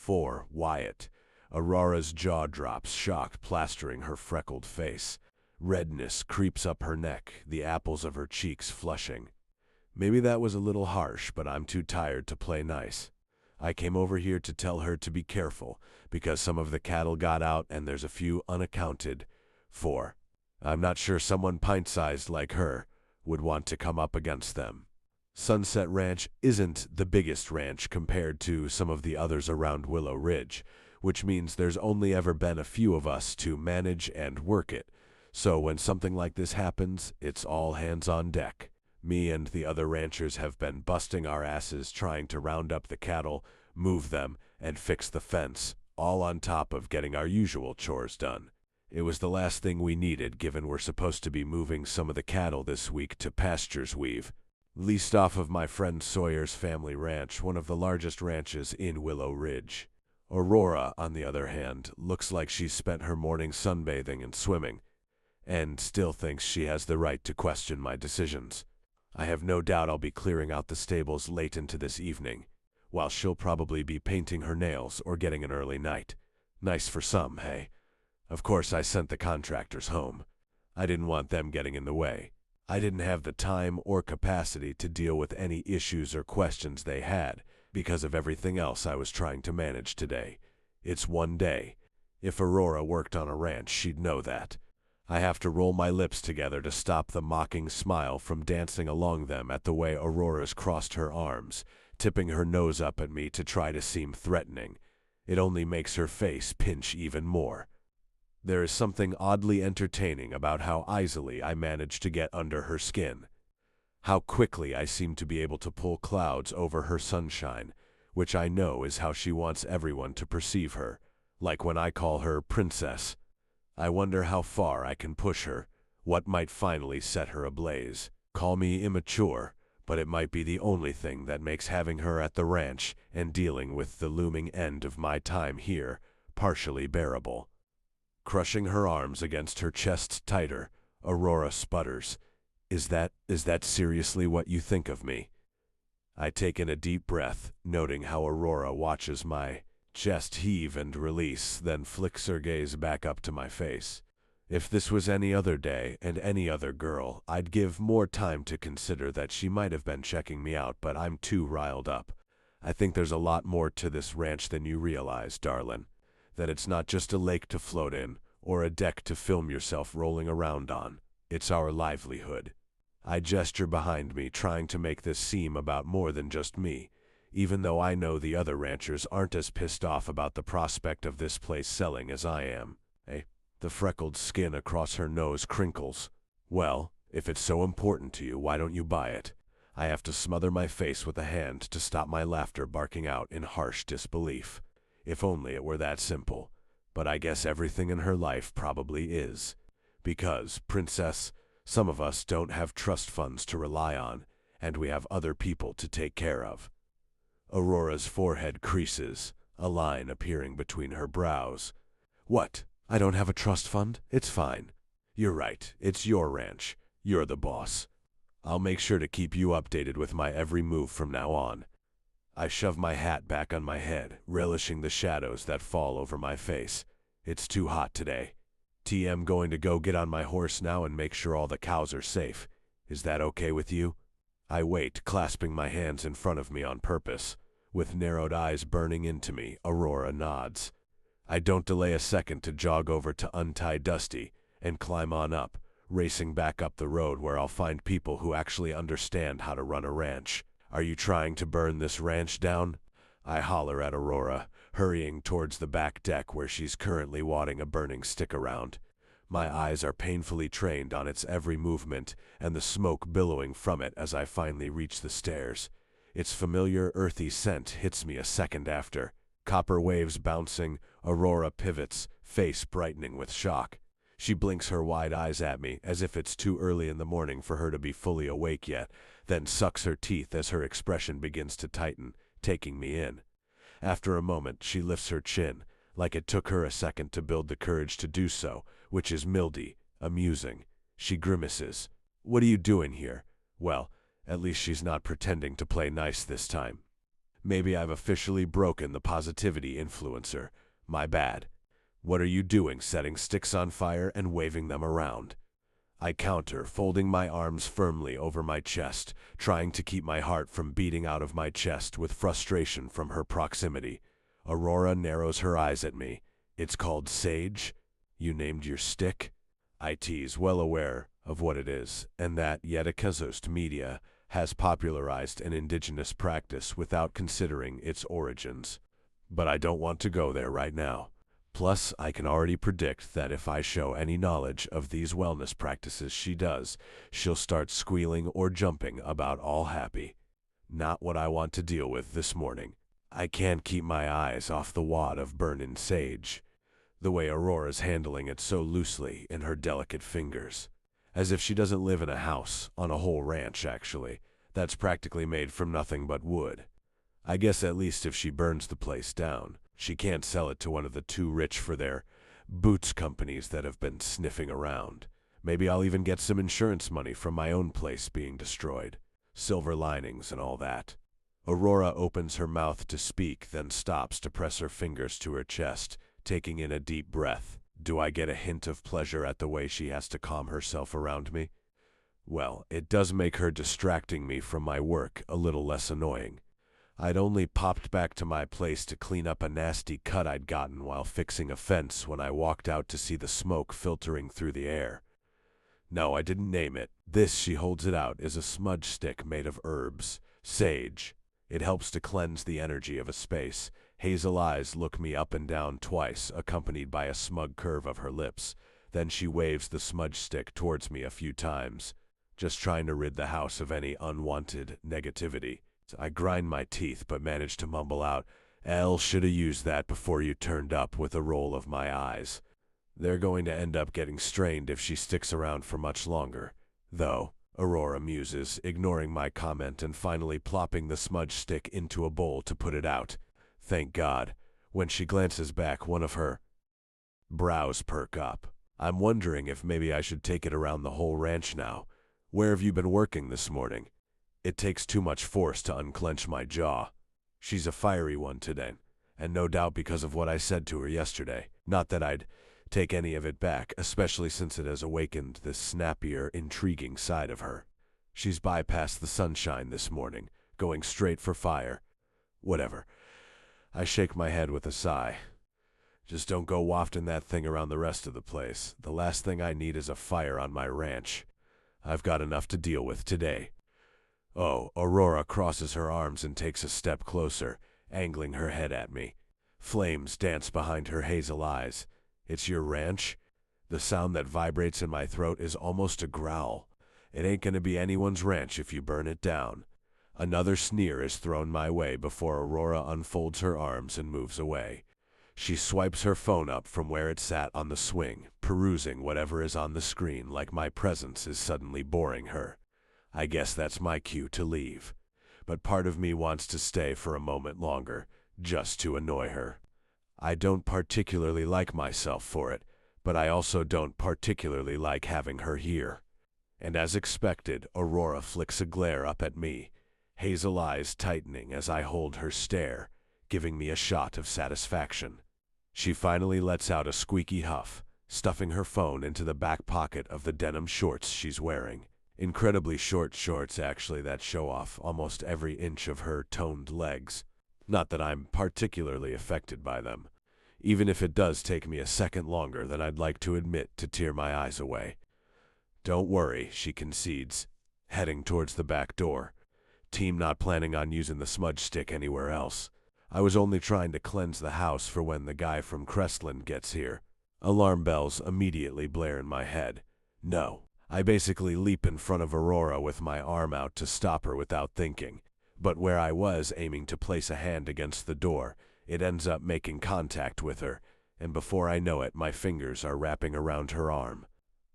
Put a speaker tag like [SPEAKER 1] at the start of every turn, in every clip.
[SPEAKER 1] 4. Wyatt. Aurora's jaw drops, shock plastering her freckled face. Redness creeps up her neck, the apples of her cheeks flushing. Maybe that was a little harsh, but I'm too tired to play nice. I came over here to tell her to be careful, because some of the cattle got out and there's a few unaccounted for. I'm not sure someone pint-sized like her would want to come up against them. Sunset Ranch isn't the biggest ranch compared to some of the others around Willow Ridge, which means there's only ever been a few of us to manage and work it. So when something like this happens, it's all hands on deck. Me and the other ranchers have been busting our asses trying to round up the cattle, move them, and fix the fence, all on top of getting our usual chores done. It was the last thing we needed, given we're supposed to be moving some of the cattle this week to pastures we've leased off of my friend Sawyer's family ranch, one of the largest ranches in Willow Ridge. Aurora, on the other hand, looks like she's spent her morning sunbathing and swimming, and still thinks she has the right to question my decisions. I have no doubt I'll be clearing out the stables late into this evening, while she'll probably be painting her nails or getting an early night. Nice for some, hey? Of course I sent the contractors home. I didn't want them getting in the way. I didn't have the time or capacity to deal with any issues or questions they had because of everything else I was trying to manage today. It's one day. If Aurora worked on a ranch, she'd know that. I have to roll my lips together to stop the mocking smile from dancing along them at the way Aurora's crossed her arms, tipping her nose up at me to try to seem threatening. It only makes her face pinch even more. There is something oddly entertaining about how easily I manage to get under her skin. How quickly I seem to be able to pull clouds over her sunshine, which I know is how she wants everyone to perceive her, like when I call her princess. I wonder how far I can push her, what might finally set her ablaze. Call me immature, but it might be the only thing that makes having her at the ranch and dealing with the looming end of my time here partially bearable. Crushing her arms against her chest tighter, Aurora sputters, Is that seriously what you think of me?" I take in a deep breath, noting how Aurora watches my chest heave and release, then flicks her gaze back up to my face. If this was any other day and any other girl, I'd give more time to consider that she might have been checking me out, but I'm too riled up. I think there's a lot more to this ranch than you realize, darling. That it's not just a lake to float in, or a deck to film yourself rolling around on. It's our livelihood. I gesture behind me, trying to make this seem about more than just me, even though I know the other ranchers aren't as pissed off about the prospect of this place selling as I am. The freckled skin across her nose crinkles. Well, if it's so important to you, why don't you buy it? I have to smother my face with a hand to stop my laughter barking out in harsh disbelief. If only it were that simple. But I guess everything in her life probably is. Because, princess, some of us don't have trust funds to rely on, and we have other people to take care of. Aurora's forehead creases, a line appearing between her brows. What? I don't have a trust fund? It's fine. You're right, it's your ranch. You're the boss. I'll make sure to keep you updated with my every move from now on. I shove my hat back on my head, relishing the shadows that fall over my face. It's too hot today. TM going to go get on my horse now and make sure all the cows are safe. Is that okay with you? I wait, clasping my hands in front of me on purpose. With narrowed eyes burning into me, Aurora nods. I don't delay a second to jog over to untie Dusty and climb on up, racing back up the road where I'll find people who actually understand how to run a ranch. Are you trying to burn this ranch down? I holler at Aurora, hurrying towards the back deck where she's currently wadding a burning stick around. My eyes are painfully trained on its every movement and the smoke billowing from it as I finally reach the stairs. Its familiar earthy scent hits me a second after. Copper waves bouncing, Aurora pivots, face brightening with shock. She blinks her wide eyes at me as if it's too early in the morning for her to be fully awake yet, then sucks her teeth as her expression begins to tighten, taking me in. After a moment, she lifts her chin, like it took her a second to build the courage to do so, which is mildy, amusing. She grimaces. What are you doing here? Well, at least she's not pretending to play nice this time. Maybe I've officially broken the positivity influencer. My bad. What are you doing, setting sticks on fire and waving them around? I counter, folding my arms firmly over my chest, trying to keep my heart from beating out of my chest with frustration from her proximity. Aurora narrows her eyes at me. It's called sage? You named your stick? I tease, well aware of what it is, and that Yetikazost media has popularized an indigenous practice without considering its origins. But I don't want to go there right now. Plus, I can already predict that if I show any knowledge of these wellness practices she does, she'll start squealing or jumping about all happy. Not what I want to deal with this morning. I can't keep my eyes off the wad of burnin' sage. The way Aurora's handling it so loosely in her delicate fingers. As if she doesn't live in a house, on a whole ranch actually, that's practically made from nothing but wood. I guess at least if she burns the place down, she can't sell it to one of the too rich for their boots companies that have been sniffing around. Maybe I'll even get some insurance money from my own place being destroyed. Silver linings and all that. Aurora opens her mouth to speak, then stops to press her fingers to her chest, taking in a deep breath. Do I get a hint of pleasure at the way she has to calm herself around me? Well, it does make her distracting me from my work a little less annoying. I'd only popped back to my place to clean up a nasty cut I'd gotten while fixing a fence when I walked out to see the smoke filtering through the air. No, I didn't name it. This, she holds it out, is a smudge stick made of herbs. Sage. It helps to cleanse the energy of a space. Hazel eyes look me up and down twice, accompanied by a smug curve of her lips. Then she waves the smudge stick towards me a few times, just trying to rid the house of any unwanted negativity. I grind my teeth but manage to mumble out, "Elle shoulda used that before you turned up," with a roll of my eyes. They're going to end up getting strained if she sticks around for much longer. Though, Aurora muses, ignoring my comment and finally plopping the smudge stick into a bowl to put it out. Thank God. When she glances back, one of her brows perk up. I'm wondering if maybe I should take it around the whole ranch now. Where have you been working this morning? It takes too much force to unclench my jaw. She's a fiery one today, and no doubt because of what I said to her yesterday. Not that I'd take any of it back, especially since it has awakened this snappier, intriguing side of her. She's bypassed the sunshine this morning, going straight for fire. Whatever. I shake my head with a sigh. Just don't go wafting that thing around the rest of the place. The last thing I need is a fire on my ranch. I've got enough to deal with today. Oh, Aurora crosses her arms and takes a step closer, angling her head at me. Flames dance behind her hazel eyes. It's your ranch? The sound that vibrates in my throat is almost a growl. It ain't gonna be anyone's ranch if you burn it down. Another sneer is thrown my way before Aurora unfolds her arms and moves away. She swipes her phone up from where it sat on the swing, perusing whatever is on the screen like my presence is suddenly boring her. I guess that's my cue to leave. But part of me wants to stay for a moment longer, just to annoy her. I don't particularly like myself for it, but I also don't particularly like having her here. And as expected, Aurora flicks a glare up at me, hazel eyes tightening as I hold her stare, giving me a shot of satisfaction. She finally lets out a squeaky huff, stuffing her phone into the back pocket of the denim shorts she's wearing. Incredibly short shorts, actually, that show off almost every inch of her toned legs. Not that I'm particularly affected by them, even if it does take me a second longer than I'd like to admit to tear my eyes away. Don't worry, she concedes, heading towards the back door. Team not planning on using the smudge stick anywhere else. I was only trying to cleanse the house for when the guy from Crestland gets here. Alarm bells immediately blare in my head. No. I basically leap in front of Aurora with my arm out to stop her without thinking. But where I was aiming to place a hand against the door, it ends up making contact with her, and before I know it, my fingers are wrapping around her arm.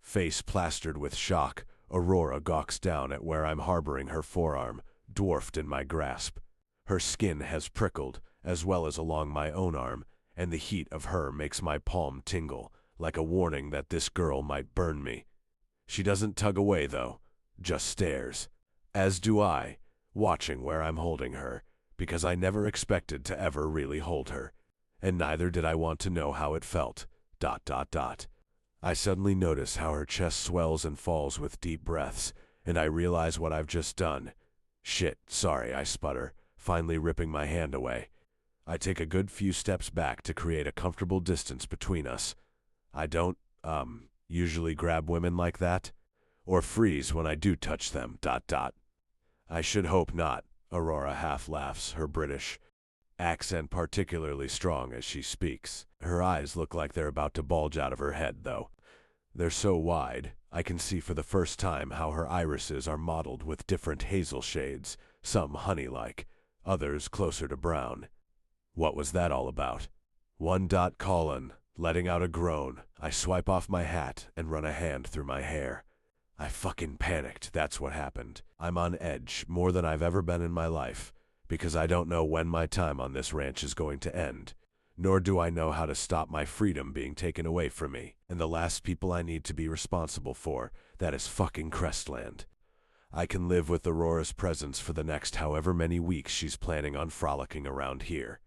[SPEAKER 1] Face plastered with shock, Aurora gawks down at where I'm harboring her forearm, dwarfed in my grasp. Her skin has prickled, as well as along my own arm, and the heat of her makes my palm tingle, like a warning that this girl might burn me. She doesn't tug away, though, just stares. As do I, watching where I'm holding her, because I never expected to ever really hold her, and neither did I want to know how it felt. ... I suddenly notice how her chest swells and falls with deep breaths, and I realize what I've just done. Shit, sorry, I sputter, finally ripping my hand away. I take a good few steps back to create a comfortable distance between us. I don't, usually grab women like that, or freeze when I do touch them. ... I should hope not, Aurora half laughs, her British accent particularly strong as she speaks. Her eyes look like they're about to bulge out of her head, though. They're so wide, I can see for the first time how her irises are mottled with different hazel shades, some honey-like, others closer to brown. What was that all about? Colin, letting out a groan, I swipe off my hat and run a hand through my hair. I fucking panicked, that's what happened. I'm on edge, more than I've ever been in my life, because I don't know when my time on this ranch is going to end, nor do I know how to stop my freedom being taken away from me, and the last people I need to be responsible for, that is fucking Crestland. I can live with Aurora's presence for the next however many weeks she's planning on frolicking around here.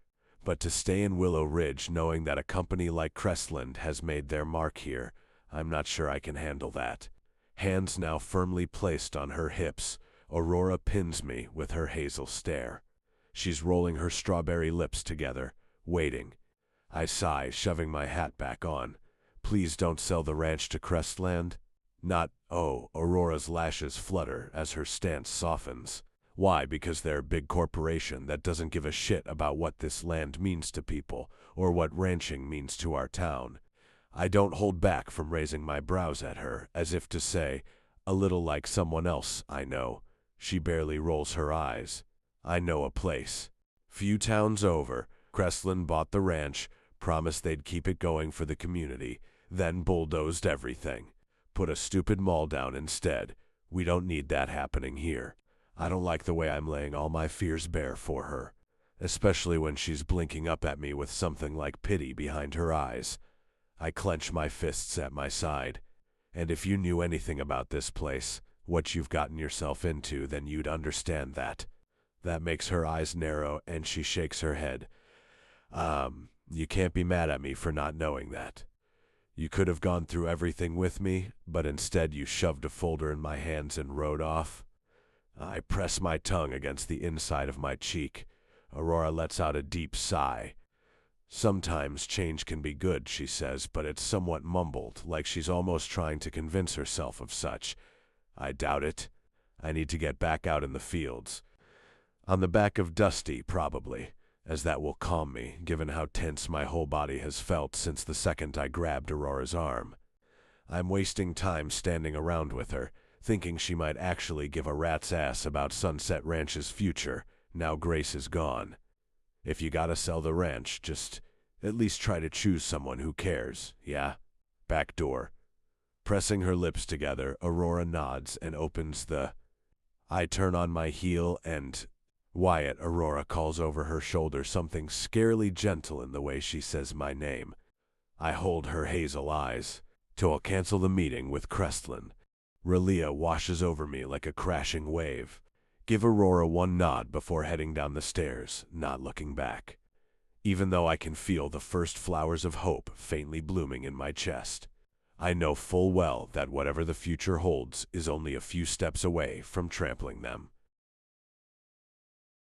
[SPEAKER 1] But to stay in Willow Ridge knowing that a company like Crestland has made their mark here, I'm not sure I can handle that. Hands now firmly placed on her hips, Aurora pins me with her hazel stare. She's rolling her strawberry lips together, waiting. I sigh, shoving my hat back on. Please don't sell the ranch to Crestland. Not, oh, Aurora's lashes flutter as her stance softens. Why? Because they're a big corporation that doesn't give a shit about what this land means to people, or what ranching means to our town. I don't hold back from raising my brows at her, as if to say, a little like someone else I know. She barely rolls her eyes. I know a place. Few towns over, Crestland bought the ranch, promised they'd keep it going for the community, then bulldozed everything. Put a stupid mall down instead. We don't need that happening here. I don't like the way I'm laying all my fears bare for her, especially when she's blinking up at me with something like pity behind her eyes. I clench my fists at my side. And if you knew anything about this place, what you've gotten yourself into, then you'd understand that. That makes her eyes narrow, and she shakes her head. You can't be mad at me for not knowing that. You could have gone through everything with me, but instead you shoved a folder in my hands and rode off. I press my tongue against the inside of my cheek. Aurora lets out a deep sigh. Sometimes change can be good, she says, but it's somewhat mumbled, like she's almost trying to convince herself of such. I doubt it. I need to get back out in the fields. On the back of Dusty, probably, as that will calm me, given how tense my whole body has felt since the second I grabbed Aurora's arm. I'm wasting time standing around with her, thinking she might actually give a rat's ass about Sunset Ranch's future, now Grace is gone. If you gotta sell the ranch, just at least try to choose someone who cares, yeah? Back door. Pressing her lips together, Aurora nods and opens the... I turn on my heel and... Wyatt, Aurora calls over her shoulder, something scarily gentle in the way she says my name. I hold her hazel eyes. Till cancel the meeting with Crestland. Relia washes over me like a crashing wave. Give Aurora one nod before heading down the stairs, not looking back. Even though I can feel the first flowers of hope faintly blooming in my chest, I know full well that whatever the future holds is only a few steps away from trampling them.